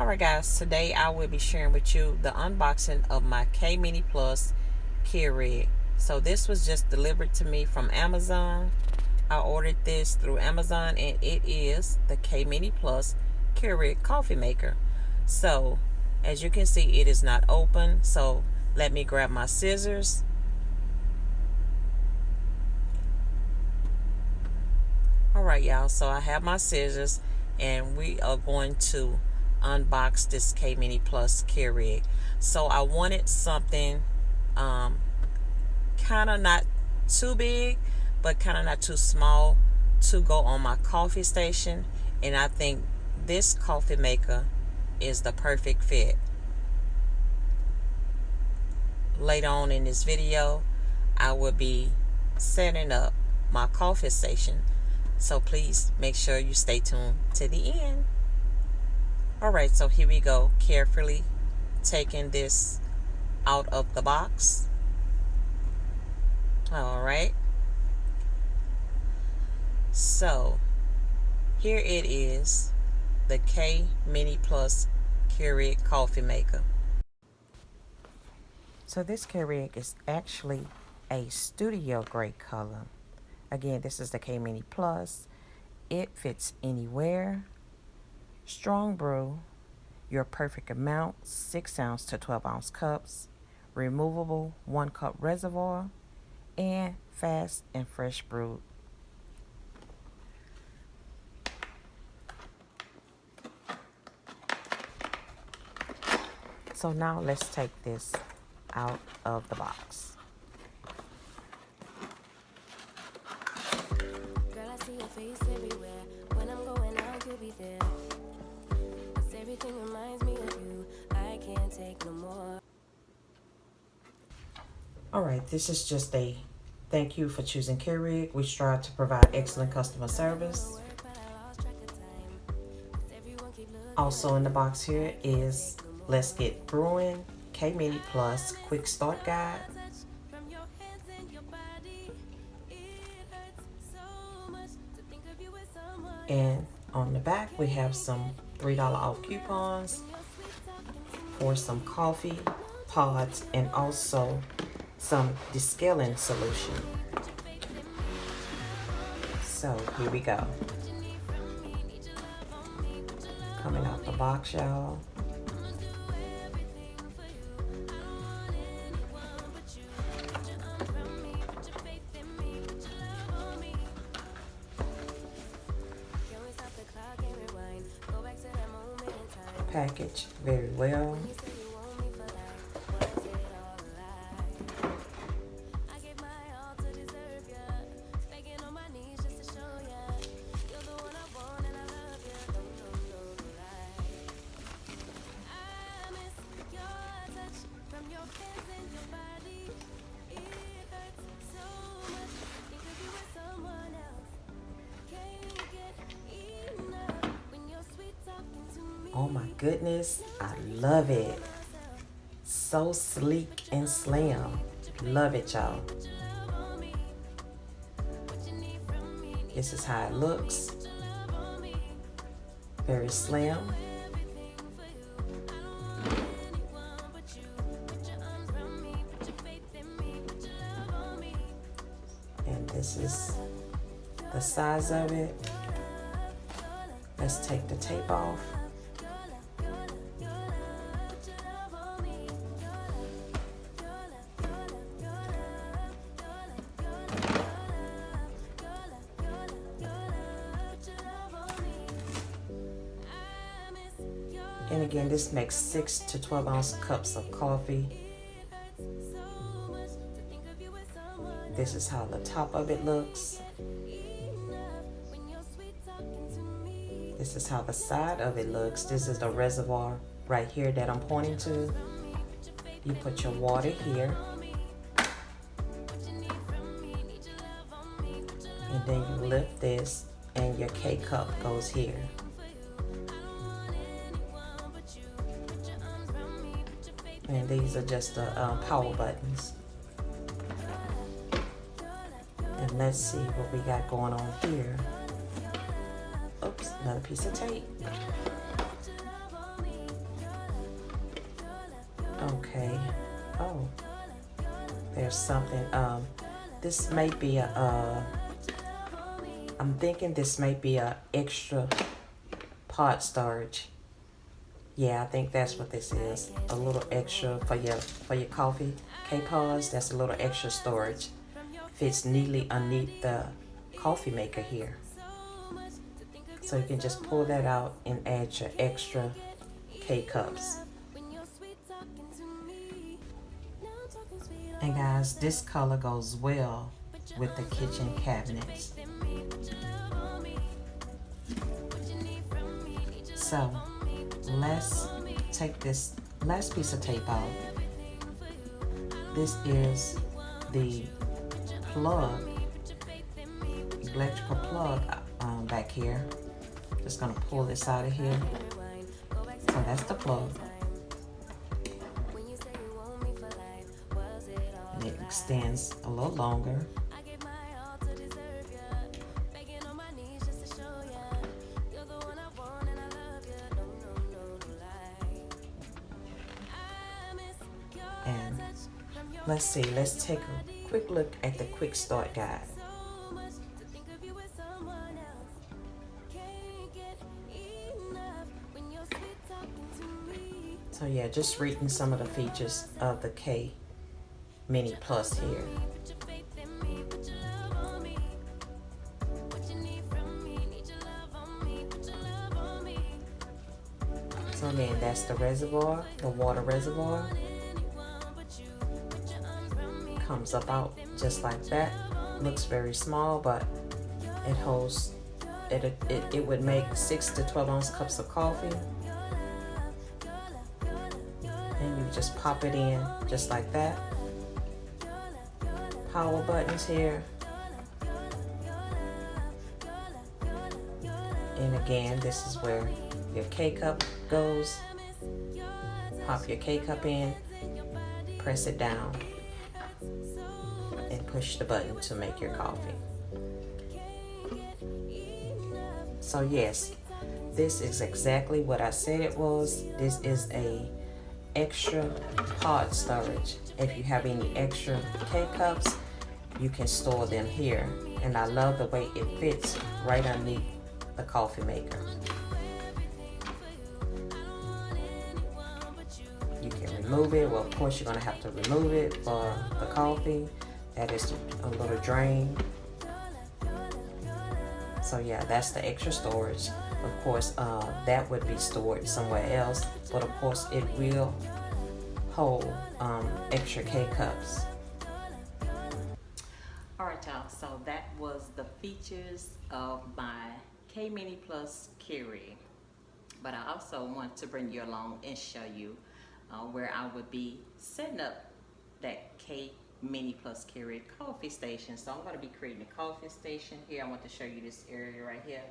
Alright guys, today I will be sharing with you the unboxing of my K Mini Plus Keurig. So this was just delivered to me from Amazon. I ordered this through Amazon and it is the K Mini Plus Keurig coffee maker. So as you can see, it is not open. So let me grab my scissors. Alright y'all, so I have my scissors and we are going to unbox this K Mini Plus Keurig. So I wanted something kind of not too big but kind of not too small to go on my coffee station, and I think this coffee maker is the perfect fit. Later on in this video I will be setting up my coffee station, so please make sure you stay tuned to the end. Alright, so here we go, carefully taking this out of the box. Alright, so here it is, the K Mini Plus Keurig coffee maker. So this Keurig is actually a studio gray color. Again, this is the K Mini Plus. It fits anywhere. Strong brew, your perfect amount, 6 ounce to 12 ounce cups, removable 1 cup reservoir, and fast and fresh brewed. So now let's take this out of the box. Girl, I see your face everywhere. When I'm going out, you'll be there. Everything reminds me of you. I can't take no more. Alright, this is just a thank you for choosing Keurig. We strive to provide excellent customer service. Also in the box here is Let's Get Brewing K Mini Plus Quick Start Guide. And on the back we have some $3 off coupons for some coffee pods and also some descaling solution. So here we go. Coming out the box, y'all. Packaged very well. Oh my goodness, I love it. So sleek and slim. Love it, y'all. This is how it looks. Very slim. And this is the size of it. Let's take the tape off. And again, this makes 6 to 12 ounce cups of coffee. This is how the top of it looks. This is how the side of it looks. This is the reservoir right here that I'm pointing to. You put your water here. And then you lift this and your K cup goes here. And these are just the power buttons. And let's see what we got going on here. Oops, another piece of tape. Okay. Oh, there's something. This may be I'm thinking this may be a extra pot storage. Yeah, I think that's what this is. A little extra for your coffee K-pods. That's a little extra storage. Fits neatly underneath the coffee maker here. So you can just pull that out and add your extra K-cups. And guys, this color goes well with the kitchen cabinets. So let's take this last piece of tape out. This is the plug, electrical plug back here. Just gonna pull this out of here. So that's the plug. And it extends a little longer. And let's see, let's take a quick look at the quick start guide. So yeah, just reading some of the features of the K Mini Plus here. So again, that's the reservoir, the water reservoir. Comes up out just like that. Looks very small, but it holds, it would make 6 to 12 ounce cups of coffee. And you just pop it in just like that. Power buttons here. And again, this is where your K-cup goes. Pop your K-cup in, press it down, and push the button to make your coffee. So yes, this is exactly what I said it was. This is a extra pod storage. If you have any extra K-cups, you can store them here. And I love the way it fits right underneath the coffee maker. You can remove it. Well, of course, you're going to have to remove it for the coffee. That is a little drain. So yeah, that's the extra storage. Of course, that would be stored somewhere else, but of course it will hold extra K-cups. Alright y'all, so that was the features of my K Mini Plus Keurig. But I also want to bring you along and show you where I would be setting up that K Mini Plus Keurig coffee station. So I'm going to be creating a coffee station here. I want to show you this area right here.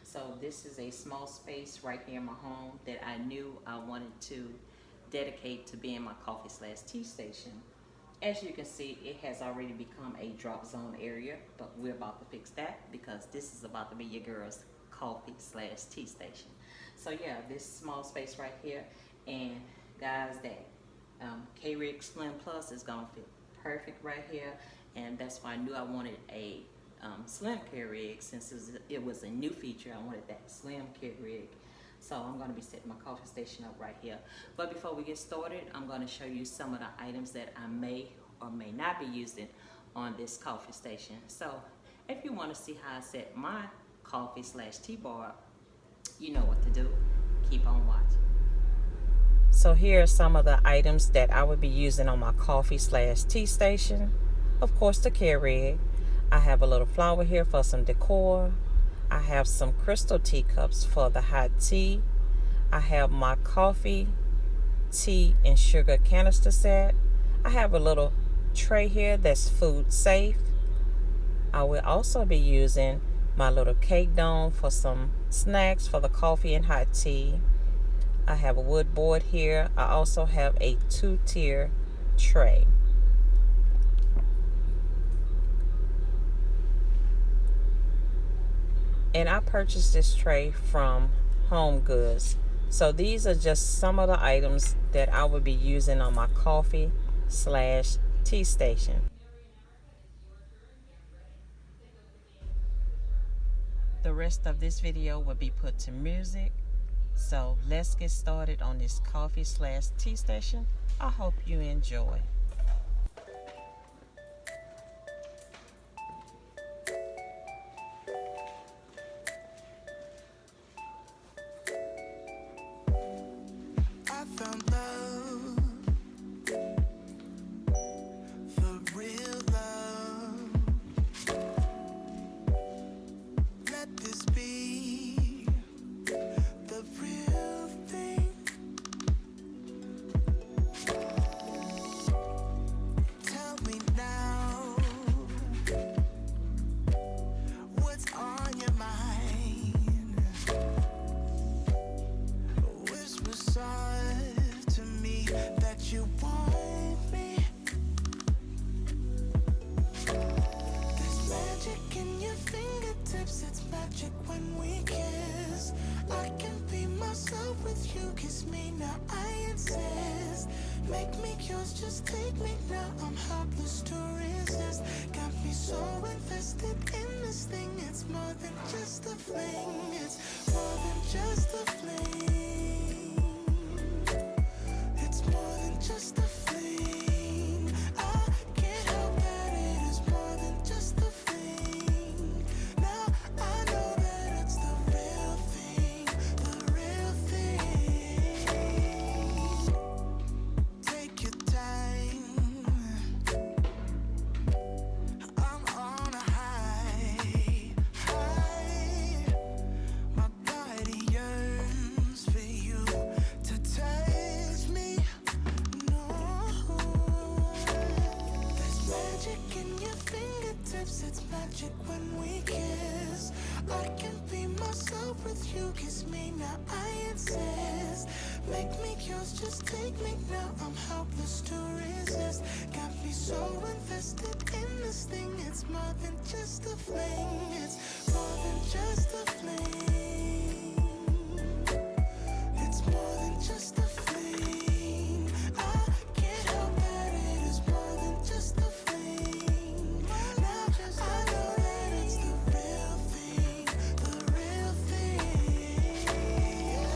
So this is a small space right here in my home that I knew I wanted to dedicate to being my coffee/tea station. As you can see, it has already become a drop zone area, but we're about to fix that because this is about to be your girl's coffee/tea station. So yeah, this small space right here, and guys, that Keurig Slim Plus is gonna fit perfect right here, and that's why I knew I wanted a slim Keurig. Since it was a new feature, I wanted that slim Keurig. So I'm going to be setting my coffee station up right here. But before we get started, I'm going to show you some of the items that I may or may not be using on this coffee station. So if you want to see how I set my coffee/tea bar, you know what to do. Keep on watching. So here are some of the items that I would be using on my coffee/tea station. Of course, the Keurig. I have a little flower here for some decor. I have some crystal teacups for the hot tea. I have my coffee, tea, and sugar canister set. I have a little tray here that's food safe. I will also be using my little cake dome for some snacks for the coffee and hot tea. I have a wood board here. I also have a 2-tier tray. And I purchased this tray from Home Goods. So these are just some of the items that I would be using on my coffee/tea station. The rest of this video will be put to music. So let's get started on this coffee/tea station. I hope you enjoy. I found love, for real love. Let this be the real thing. Tell me now, what's on your mind? Whisper soft to me that you want me. There's magic in your fingertips, it's magic when we kiss. I can be myself with you, kiss me now, I insist. Make me yours, just take me now, I'm helpless to resist. Got me so invested in this thing, it's more than just a fling. It's more than just a fling. It's more than just a fling. I can't help that it is more than just a fling. Now I know that it's the real thing, the real thing. Take your time, I'm on a high, high. My body yearns for you to taste me. No, there's magic in your fingertips, it's magic when we kiss. I can be myself with you, kiss me now, I insist. Make me yours, just take me now, I'm helpless to resist. Got me so invested in this thing, it's more than just a fling. It's more than just a fling. It's more than just a fling. I can't help that it is more than just a fling. Now I know that it's the real thing, the real thing.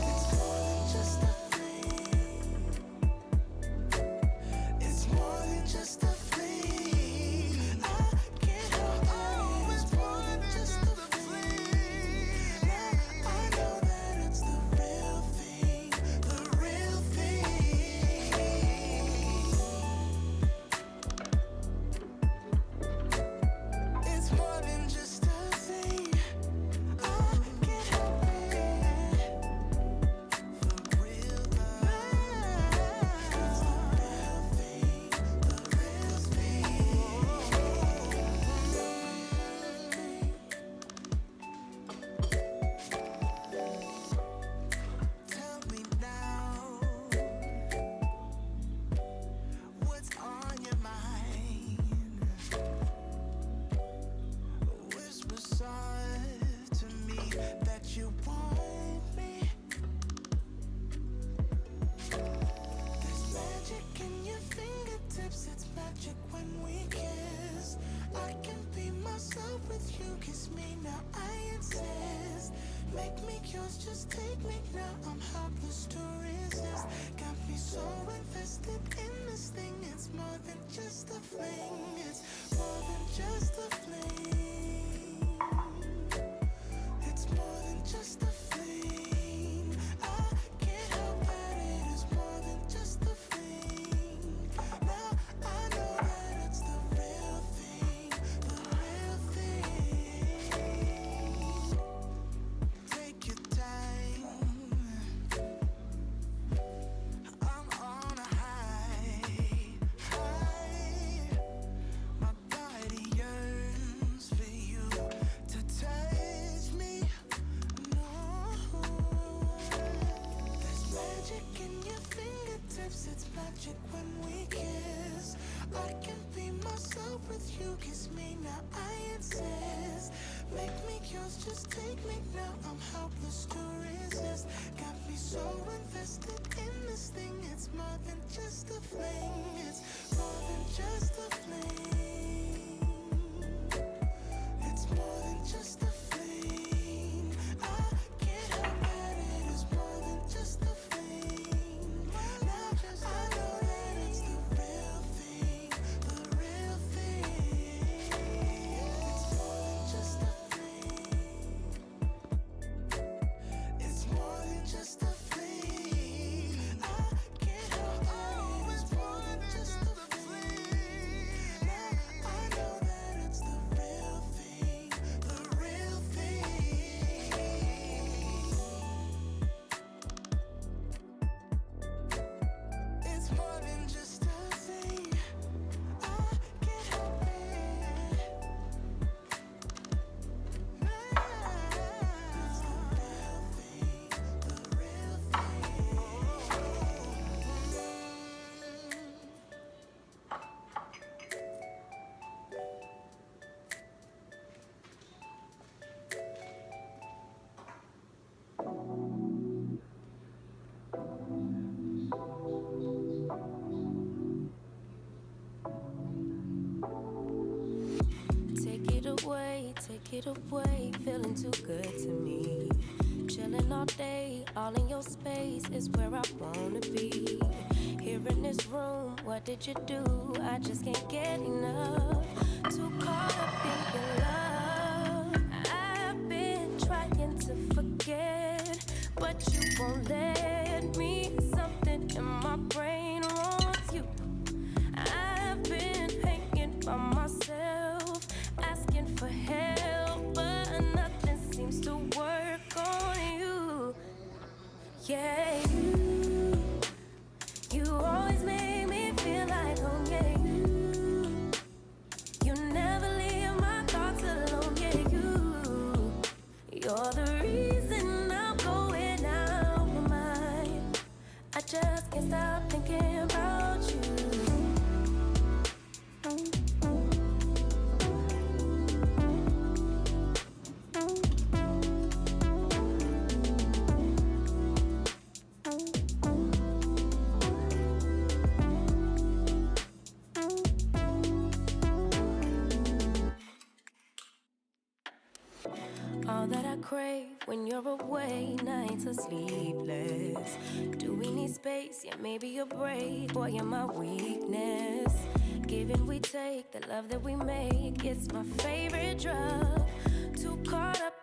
It's more than just a fling. It's more than just a fling. I can't help that it is more than just a fling. Now I know that it's the real thing, the real thing. It's more than just a thing. I can't help it. For real love, it's the real thing, the real thing. Tell me now, what's on your mind? Whisper soft to me that you want me. There's magic in your fingertips, it's magic when we kiss. I can be myself with you, kiss me now, I insist. Make me yours, just take me now, I'm helpless to resist. Got me so invested in this thing, it's more than just a fling. It's more than just a fling. It's more than just a fling. I can't help that it is more than just a fling. Now I know that it's the real thing, the real thing. Take your time, fingertips, it's magic when we kiss. I can be myself with you, kiss me now, I insist. Make me yours, just take me now, I'm helpless to resist. Got me so invested in this thing, it's more than just a fling. It's more than just a fling. It's more than just a fling. I can't help that it is more than just a fling. Now I know that it's the real thing, the real thing. It's more than just a fling. It's more than just a fling. I can't help that it is more than just a fling. Now I know that it's the real thing, the real thing. It's more than just a thing. I can't help it. It's the real thing, the real thing. Take it away, feeling too good to me. Chilling all day, all in your space is where I wanna be. Here in this room, what did you do? I just can't get enough. Too caught up in your love. I've been trying to forget, but you won't let me. Something in my brain wants you. I've been hanging by myself, asking for help, but nothing seems to work on you. Yeah, you always make me feel like home. Yeah, you never leave my thoughts alone. Yeah, you're the reason I'm going out my mind. I just can't stop thinking about you. All that I crave when you're away, nights are sleepless. Do we need space? Yeah, maybe a break. Boy, you're my weakness. Give and we take, the love that we make, it's my favorite drug. Too caught up